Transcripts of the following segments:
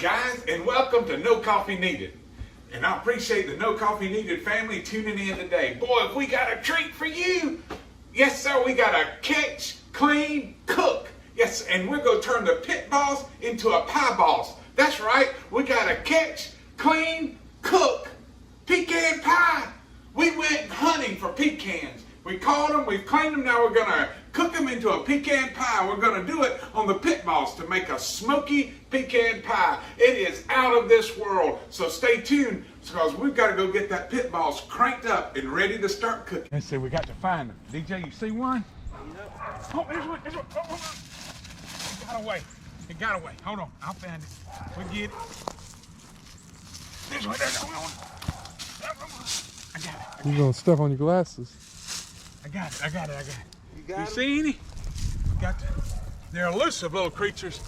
guys, and welcome to No Coffee Needed. And I appreciate the No Coffee Needed family tuning in today. Boy, have we got a treat for you. Yes, sir, we got a catch, clean, cook. Yes, and we're going to turn the pit boss into a pie boss. That's right, we got a catch, clean, cook pecan pie. We went hunting for pecans. We caught them, we've cleaned them, now we're going to cook them into a pecan pie. We're going to do it on the pit boss to make a smoky pecan pie. It is out of this world. So stay tuned because we've got to go get that pit boss cranked up and ready to start cooking. Let's see, we got to find them. DJ, you see one? Yep. Oh, there's one. Oh. It got away. It got away. Hold on, I'll find it. We get it. There's one. I got it. You're going to step on your glasses. I got it. You see any? They're elusive little creatures.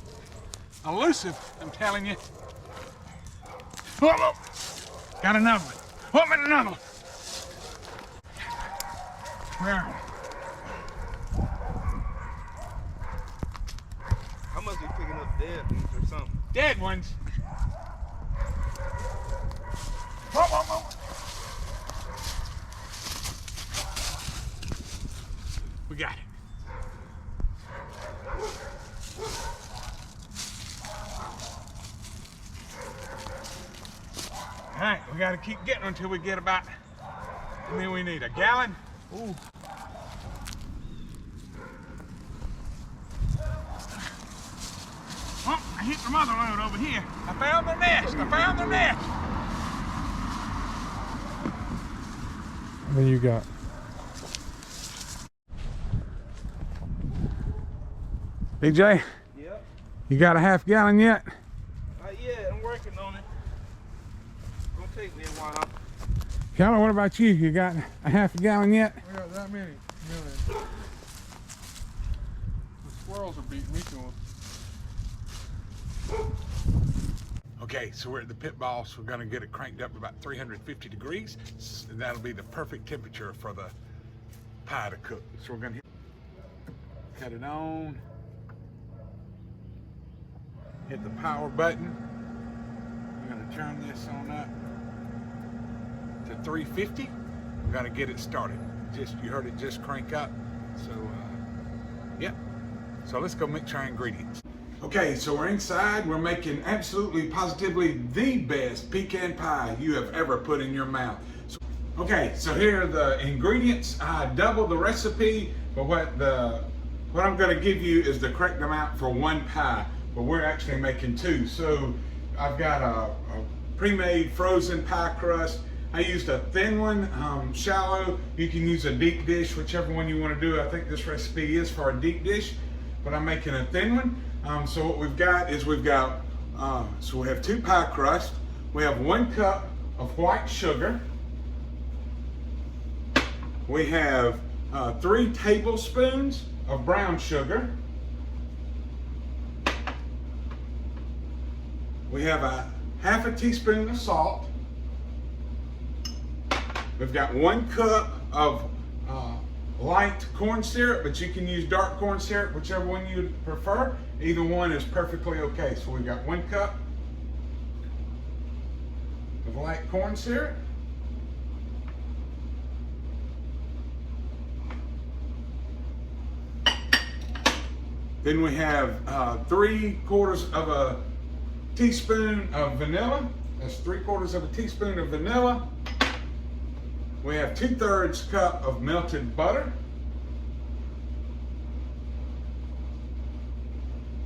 Elusive, I'm telling you. Whoa. Got another one. Whoa, another one. Where are they? I must be picking up dead ones or something. Dead ones. Whoa. We got it. All right, we got to keep getting until we get about, and then we need a gallon. Ooh. Oh, I hit the mother load over here. I found their nest. What do you got? DJ? Yep. You got a half gallon yet? Not yet. I'm working on it. It's gonna take me a while. Keller, what about you? You got a half a gallon yet? We got that many. The squirrels are beating me to them. Okay, so we're at the pit boss. We're gonna get it cranked up to about 350 degrees. And that'll be the perfect temperature for the pie to cook. So we're gonna cut it on. Hit the power button. We're gonna turn this on up to 350. We're gonna get it started. You heard it just crank up. So, yeah. So let's go mix our ingredients. Okay, so we're inside. We're making absolutely positively the best pecan pie you have ever put in your mouth. Okay, so here are the ingredients. I doubled the recipe, but what I'm gonna give you is the correct amount for one pie, but we're actually making two. So I've got a pre-made frozen pie crust. I used a thin one, shallow. You can use a deep dish, whichever one you want to do. I think this recipe is for a deep dish, but I'm making a thin one. So what we've got is so we have two pie crust. We have 1 cup of white sugar. We have 3 tablespoons of brown sugar. We have a half a teaspoon of salt. We've got 1 cup of light corn syrup, but you can use dark corn syrup, whichever one you prefer. Either one is perfectly okay. So we've got 1 cup of light corn syrup. Then we have 3/4 of a teaspoon of vanilla. That's 3/4 of a teaspoon of vanilla. We have 2/3 cup of melted butter.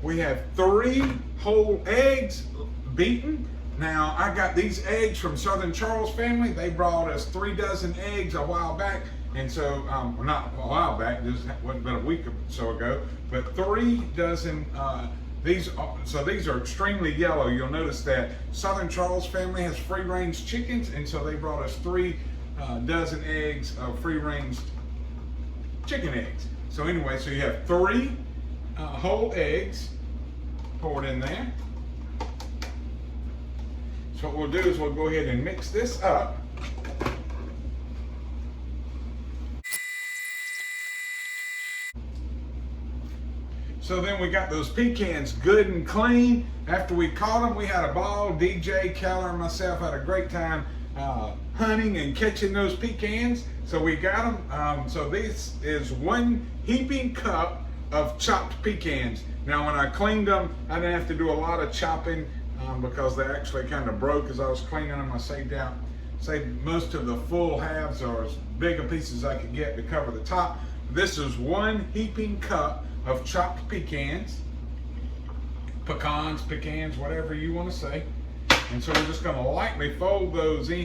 We have 3 whole eggs beaten. Now, I got these eggs from Southern Charles family. They brought us 3 dozen eggs a while back. And so, well, not a while back, this wasn't but a week or so ago, but 3 dozen, these are extremely yellow. You'll notice that Southern Charles family has free-range chickens, and so they brought us 3 dozen eggs of free-range chicken eggs. So anyway, so you have 3 whole eggs poured in there. So what we'll do is we'll go ahead and mix this up. So then we got those pecans good and clean. After we caught them, we had a ball. DJ, Keller, and myself had a great time hunting and catching those pecans. So we got them. So this is 1 heaping cup of chopped pecans. Now when I cleaned them, I didn't have to do a lot of chopping because they actually kind of broke as I was cleaning them. I saved most of the full halves, or as big a piece as I could get to cover the top. This is 1 heaping cup of chopped pecans, pecans, whatever you want to say. And so we're just going to lightly fold those in.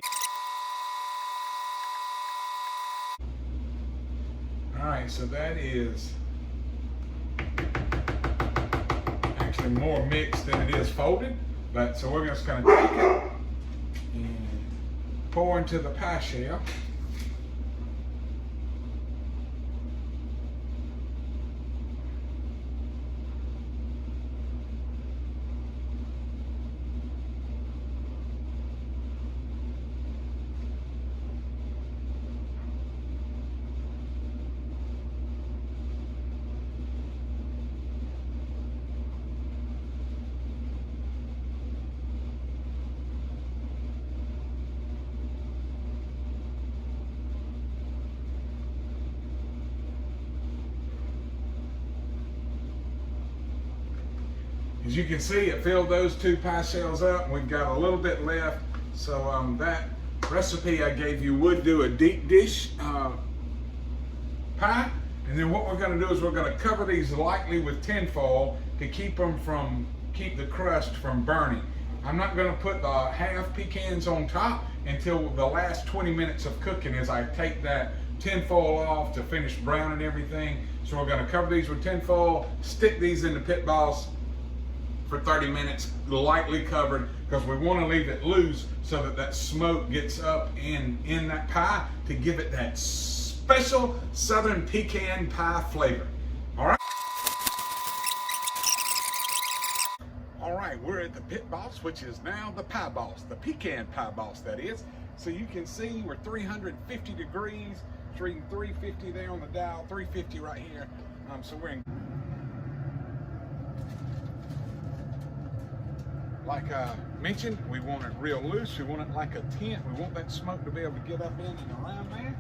All right, so that is actually more mixed than it is folded. But so we're just going to take it and pour into the pie shell. As you can see, it filled those 2 pie shells up. We've got a little bit left. So that recipe I gave you would do a deep dish pie. And then what we're going to do is we're going to cover these lightly with tin foil to keep the crust from burning. I'm not going to put the half pecans on top until the last 20 minutes of cooking, as I take that tin foil off to finish browning everything. So we're going to cover these with tin foil, stick these in the pit boss for 30 minutes, lightly covered, because we want to leave it loose so that that smoke gets up in that pie to give it that special southern pecan pie flavor. All right. All right, we're at the pit boss, which is now the pie boss, the pecan pie boss, that is. So you can see we're 350 degrees, reading 350 there on the dial, 350 right here. So we're in. Like I mentioned, we want it real loose. We want it like a tent. We want that smoke to be able to get up in and around there.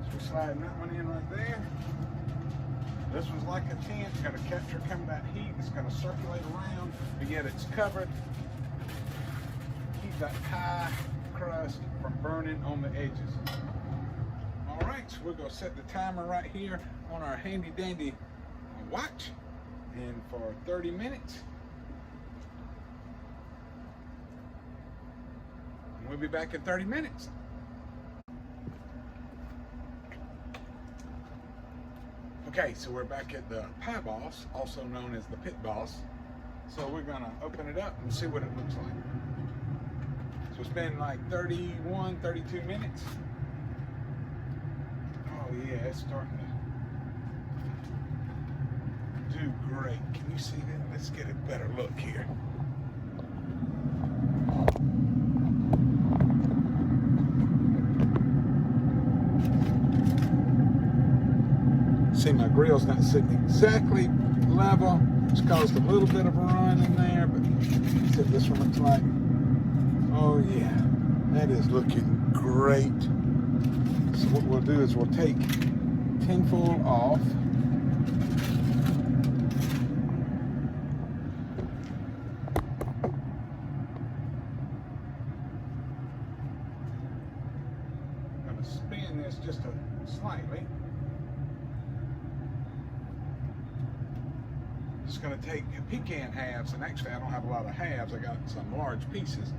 So we're sliding that one in right there. This one's like a tent. It's going to capture some of that heat. It's going to circulate around, but yet it's covered. Keep that pie crust from burning on the edges. All right, so we're going to set the timer right here on our handy dandy watch. And for 30 minutes. And we'll be back in 30 minutes. Okay, so we're back at the pie boss, also known as the pit boss. So we're gonna open it up and see what it looks like. So it's been like 31, 32 minutes. Oh yeah, it's starting to do great. Can you see that? Let's get a better look here. See, my grill's not sitting exactly level. It's caused a little bit of a run in there, but see what this one looks like. Oh yeah, that is looking great. So what we'll do is we'll take tinfoil off. Spin this just slightly. Just going to take pecan halves, and actually I don't have a lot of halves, I got some large pieces.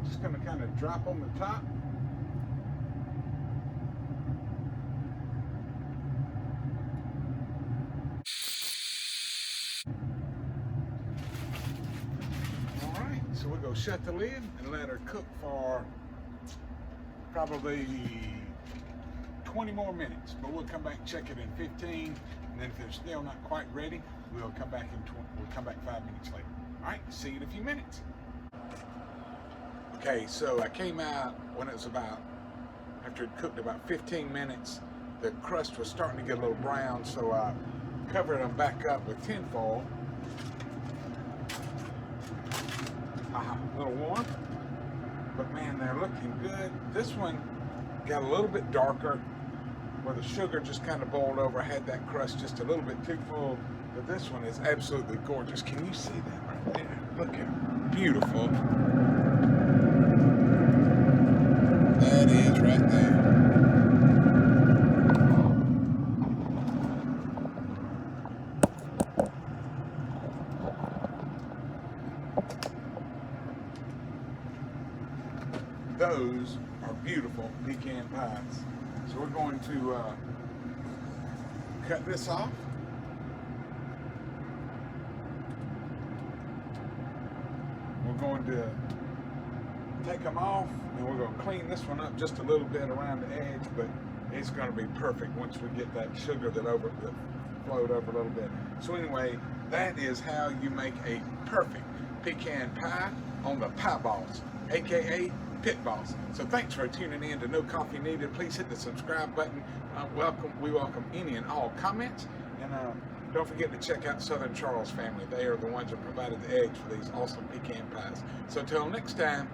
Just going to kind of drop on the top. All right, so we'll go shut the lid and let her cook for probably 20 more minutes, but we'll come back and check it in 15, and then if they're still not quite ready, we'll come back 5 minutes later. All right, see you in a few minutes. Okay, so I came out when it was after it cooked about 15 minutes, the crust was starting to get a little brown, so I Covered them back up with tin foil. A little warm, but man, they're looking good. This one got a little bit darker, where the sugar just kind of boiled over, had that crust just a little bit too full. But this one is absolutely gorgeous. Can you see that right there? Look at beautiful. That is right there. Those are beautiful pecan pies. So we're going to cut this off. We're going to take them off, and we're going to clean this one up just a little bit around the edge, but it's going to be perfect once we get that sugar that flowed over a little bit. So anyway, that is how you make a perfect pecan pie on the Pie Boss, aka Pit Boss. So thanks for tuning in to No Coffee Needed. Please hit the subscribe button. We welcome any and all comments, and don't forget to check out Southern Charles family. They are the ones that provided the eggs for these awesome pecan pies. So till next time,